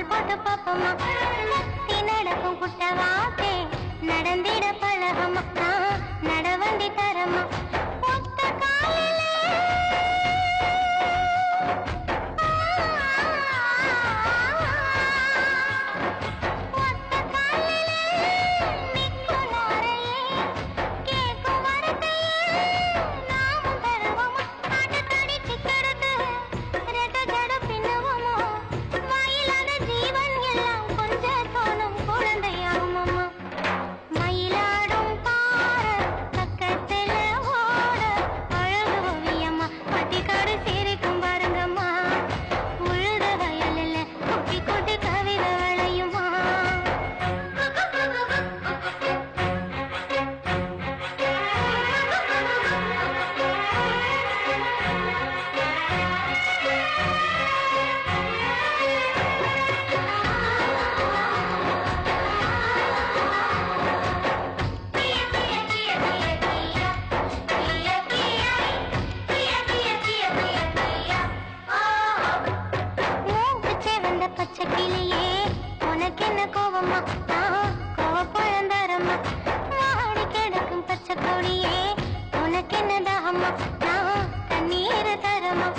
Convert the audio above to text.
போட்டு பாப்பமா கத்தி நடக்கும் குட்டவாத்தே நடந்திட பழகமா நடவண்டி தரமா ஒத்த காலிலே ஒத்த காலிலே நிற்கும் நாரையே கேட்கும் வரத்தையே நாமும் தருவோமா ஆட்டத்தாடி சிக்கெடுத்து ரெட்ட ஜட பின்னுவோமோ வாயிலாத ஜீவன் எல்லாம் கொஞ்ச தோணும் குழந்தையாகுமம்மா மயிலாடும் பார பக்கத்துல ஓட அழகு ஓவியம்மா பட்டிக்காடு சிரிக்கும் பாருங்கம்மா உழுத வயலில் குட்டி குட்டி கவிதை விளையுமா பச்சை கிளியே உனக்கு என்ன கோவமா கோவப்பழந்தரமா வாடி கிடக்கும் பச்சை கொடியே உனக்கு என்ன தாகமா தண்ணீர் தரமா